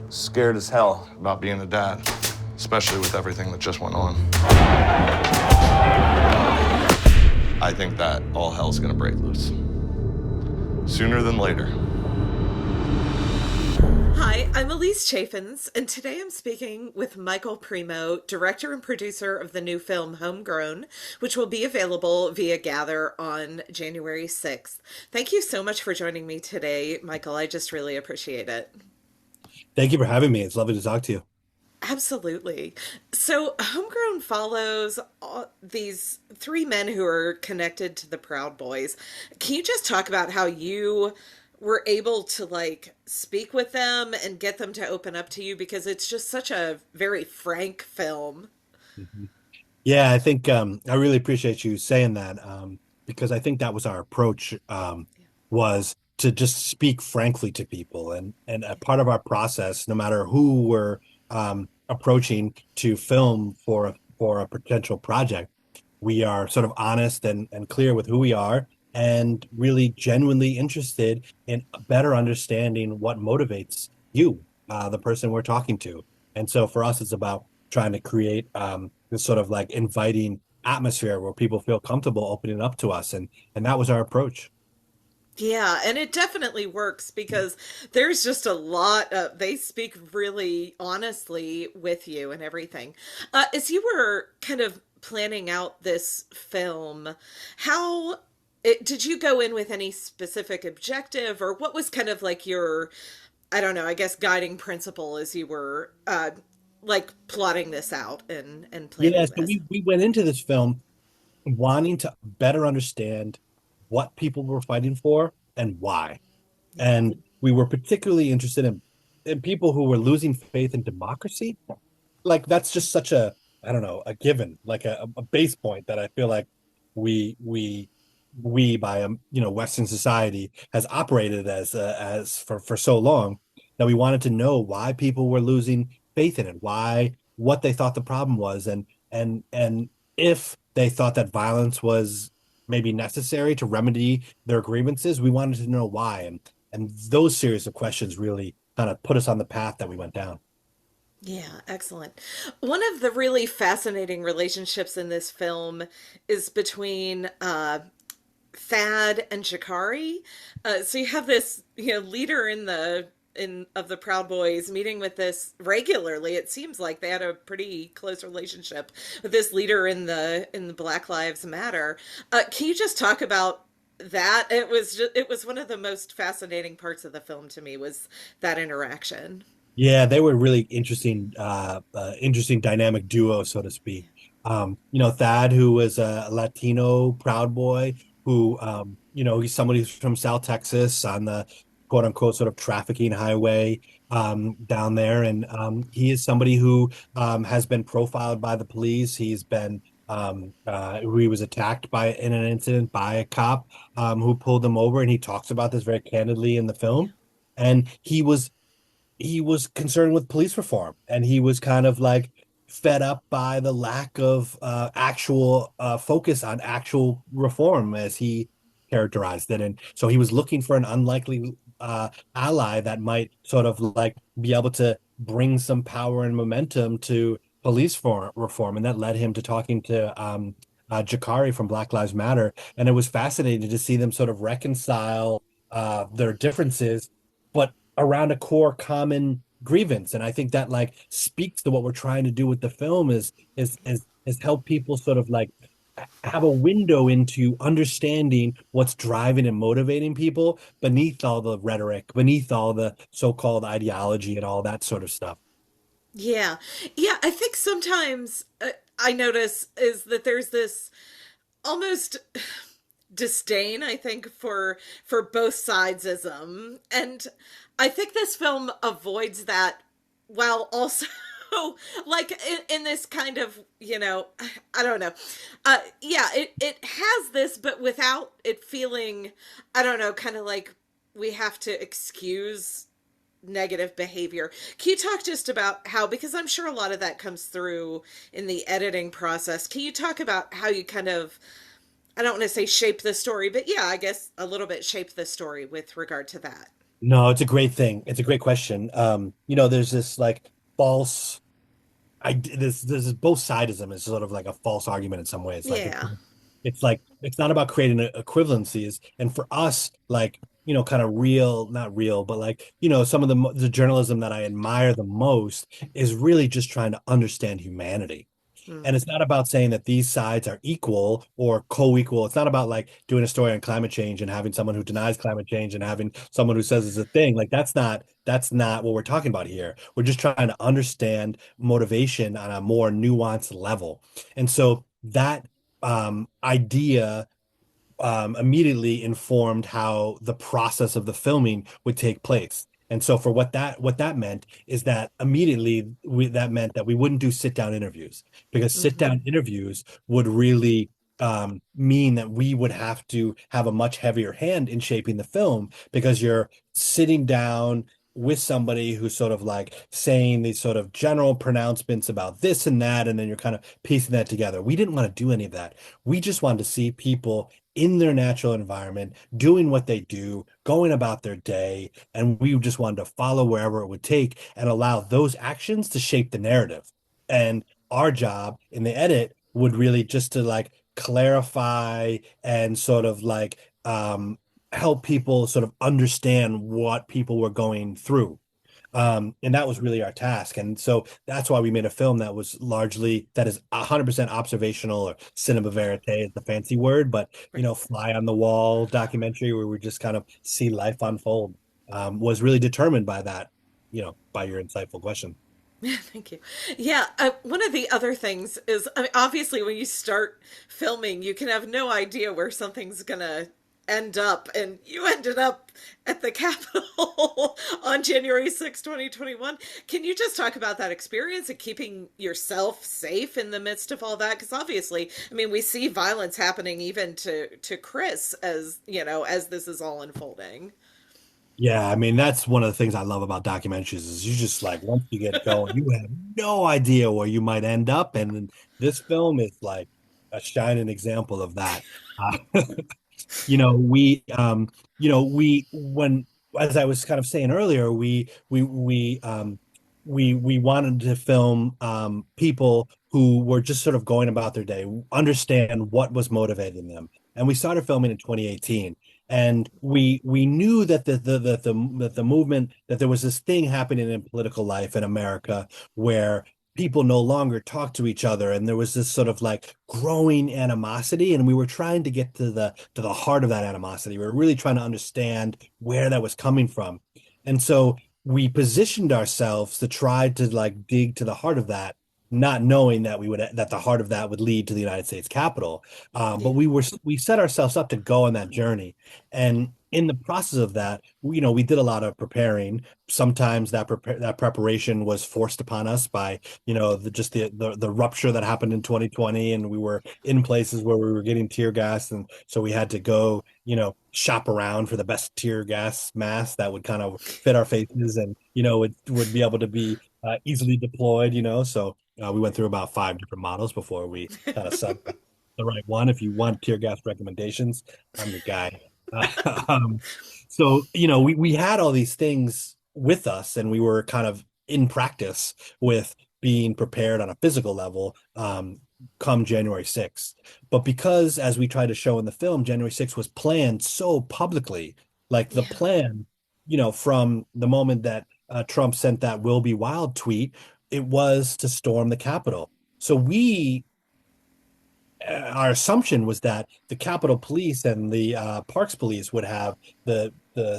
Scared as hell about being a dad, especially with everything that just went on. I think that all hell's gonna break loose. Sooner than later. Hi, I'm Alise Chaffins, and today I'm speaking with Michael Premo, director and producer of the new film Homegrown, which will be available via Gather on January 6th. Thank you so much for joining me today, Michael. I just really appreciate it. Thank you for having me. It's lovely to talk to you. Absolutely. So, Homegrown follows these three men who are connected to the Proud Boys. Can you just talk about how you were able to speak with them and get them to open up to you, because it's just such a very frank film. Mhm. Yeah, I think I really appreciate you saying that because I think that was our approach was to just speak frankly to people, and a part of our process, no matter who we're approaching to film for a potential project, we are sort of honest and clear with who we are and really genuinely interested in better understanding what motivates you, the person we're talking to. And so for us, it's about trying to create this sort of like inviting atmosphere where people feel comfortable opening up to us. And that was our approach. Yeah, and it definitely works because there's just a lot of, they speak really honestly with you and everything. As you were kind of planning out this film, did you go in with any specific objective, or what was kind of like your, I don't know, I guess guiding principle as you were plotting this out and Yeah, planning so this? we went into this film wanting to better understand what people were fighting for and why. Yeah. And we were particularly interested in people who were losing faith in democracy. Like that's just such a, I don't know, a given, like a base point that I feel like we we by Western society has operated as for so long that we wanted to know why people were losing faith in it, why, what they thought the problem was, and if they thought that violence was maybe necessary to remedy their grievances, we wanted to know why. And those series of questions really kind of put us on the path that we went down. Yeah, excellent. One of the really fascinating relationships in this film is between Thad and Jakari. So you have this, leader in the in of the Proud Boys meeting with this regularly. It seems like they had a pretty close relationship with this leader in the Black Lives Matter. Can you just talk about that? It was one of the most fascinating parts of the film to me, was that interaction. Yeah, they were really interesting, interesting dynamic duo, so to speak. Thad, who was a Latino Proud Boy, who, he's somebody who's from South Texas on the quote unquote sort of trafficking highway down there, and he is somebody who has been profiled by the police. He was attacked in an incident by a cop who pulled him over, and he talks about this very candidly in the Yeah. film. And he was concerned with police reform, and he was kind of like fed up by the lack of actual focus on actual reform, as he characterized it. And so he was looking for an unlikely ally that might sort of like be able to bring some power and momentum to reform. And that led him to talking to Jakari from Black Lives Matter. And it was fascinating to see them sort of reconcile their differences, but around a core common grievance. And I think that like speaks to what we're trying to do with the film is help people sort of like have a window into understanding what's driving and motivating people beneath all the rhetoric, beneath all the so-called ideology and all that sort of stuff. Yeah. Yeah, I think sometimes I notice is that there's this almost disdain, I think, for both sidesism. And I think this film avoids that, while also in this kind of, I don't know. Yeah, it has this, but without it feeling, I don't know, kind of like we have to excuse negative behavior. Can you talk just about how, because I'm sure a lot of that comes through in the editing process. Can you talk about how you kind of, I don't want to say shape the story, but yeah, I guess a little bit shape the story with regard to that? No, it's a great thing. It's a great question. There's this like false this both sideism is sort of like a false argument in some ways. Yeah. It's like it's not about creating equivalencies. And for us, like, kind of real, not real, but like, some of the journalism that I admire the most is really just trying to understand humanity. And Mm. it's not about saying that these sides are equal or co-equal. It's not about like doing a story on climate change and having someone who denies climate change and having someone who says it's a thing. Like that's not what we're talking about here. We're just trying to understand motivation on a more nuanced level. And so that idea immediately informed how the process of the filming would take place. And so for what that meant is that immediately that meant that we wouldn't do sit down interviews because sit Hmm. down interviews would really mean that we would have to have a much heavier hand in shaping the film because you're sitting down with somebody who's sort of like saying these sort of general pronouncements about this and that, and then you're kind of piecing that together. We didn't want to do any of that. We just wanted to see people in their natural environment, doing what they do, going about their day, and we just wanted to follow wherever it would take and allow those actions to shape the narrative. And our job in the edit would really just to like clarify and sort of like help people sort of understand what people were going through. And that was really our task. And so that's why we made a film that is 100% observational, or cinema verite is the fancy word, but Right. fly on the wall documentary where we just kind of see life unfold, was really determined by that, by your insightful question. Thank you. Yeah, one of the other things is, I mean, obviously, when you start filming, you can have no idea where something's gonna end up, and you ended up at the Capitol on January 6th, 2021. Can you just talk about that experience and keeping yourself safe in the midst of all that? Because obviously, I mean, we see violence happening even to Chris as, as this is all unfolding. Yeah, I mean, that's one of the things I love about documentaries is you just like once you get going, you have no idea where you might end up. And this film is like a shining example of that. Uh, we when as I was kind of saying earlier, we wanted to film people who were just sort of going about their day, understand what was motivating them. And we started filming in 2018. And we knew that the movement, that there was this thing happening in political life in America where people no longer talk to each other, and there was this sort of like growing animosity, and we were trying to get to the heart of that animosity. We were really trying to understand where that was coming from. And so we positioned ourselves to try to like dig to the heart of that, not knowing that the heart of that would lead to the United States Capitol. But Yeah. we set ourselves up to go on that journey. And in the process of that, we did a lot of preparing. Sometimes that preparation was forced upon us by, the rupture that happened in 2020, and we were in places where we were getting tear gas, and so we had to go, shop around for the best tear gas mask that would kind of fit our faces, and would be able to be easily deployed. So we went through about five different models before we kind of settled the right one. If you want tear gas recommendations, I'm your guy. Um, so, we had all these things with us, and we were kind of in practice with being prepared on a physical level, come January 6th. But because, as we tried to show in the film, January 6th was planned so publicly, like the Yeah. plan, from the moment that Trump sent that "will be wild" tweet, it was to storm the Capitol. So our assumption was that the Capitol Police and the Parks Police would have the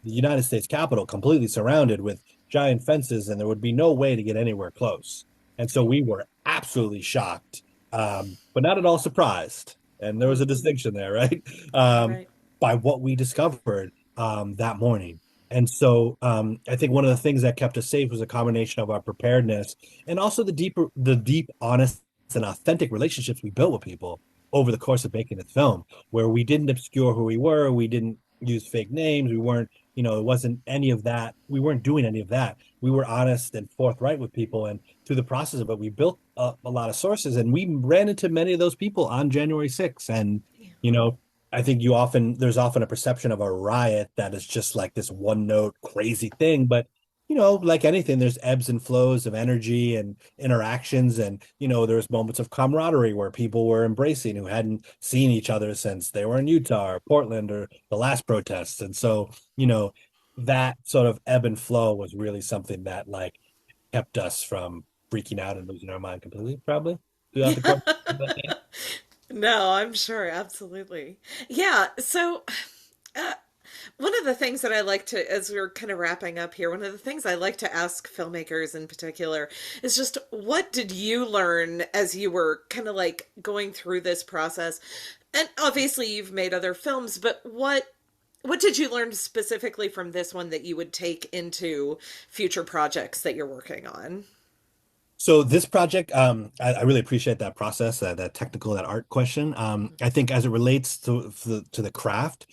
United States Capitol completely surrounded with giant fences, and there would be no way to get anywhere close. And so we were absolutely shocked, but not at all surprised. And there was a Mm. distinction there, right? Um, Right. by what we discovered that morning. And so I think one of the things that kept us safe was a combination of our preparedness and also the deep, honest, and authentic relationships we built with people over the course of making this film, where we didn't obscure who we were, we didn't use fake names, we weren't, it wasn't any of that. We weren't doing any of that. We were honest and forthright with people, and through the process of it, we built a lot of sources, and we ran into many of those people on January 6th. And Yeah. you know, I think there's often a perception of a riot that is just like this one note crazy thing, but like anything, there's ebbs and flows of energy and interactions, and there's moments of camaraderie where people were embracing who hadn't seen each other since they were in Utah or Portland or the last protests, and so that sort of ebb and flow was really something that like kept us from freaking out and losing our mind completely, probably throughout the course of the game. No, I'm sure, absolutely. Yeah, so uh, one of the things that I like to, as we're kind of wrapping up here, one of the things I like to ask filmmakers in particular is just what did you learn as you were kind of like going through this process? And obviously you've made other films, but what did you learn specifically from this one that you would take into future projects that you're working on? So this project, I really appreciate that process, that technical, that art question. I think as it relates to the craft,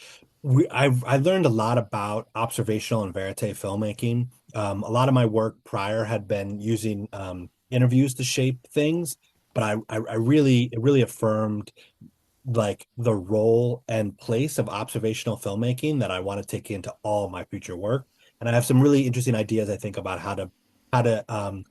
I learned a lot about observational and verite filmmaking. A lot of my work prior had been using interviews to shape things, but I really it really affirmed like the role and place of observational filmmaking that I want to take into all my future work. And I have some really interesting ideas, I think, about how to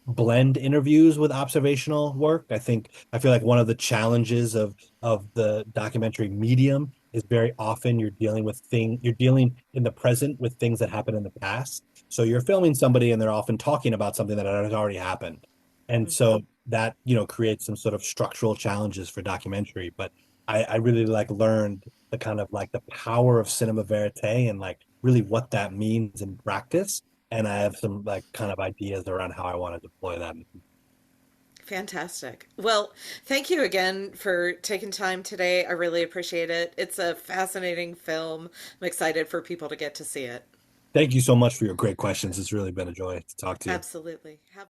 blend interviews with observational work. I feel like one of the challenges of the documentary medium is very often you're dealing in the present with things that happened in the past. So you're filming somebody and they're often talking about something that has already happened. And Mhm. so that, creates some sort of structural challenges for documentary. But I really like learned the kind of like the power of cinema verite and like really what that means in practice. And I have some like kind of ideas around how I want to deploy that. Fantastic. Well, thank you again for taking time today. I really appreciate it. It's a fascinating film. I'm excited for people to get to see it. Thank you so much for your great questions. It's really been a joy to talk to you. Absolutely. Have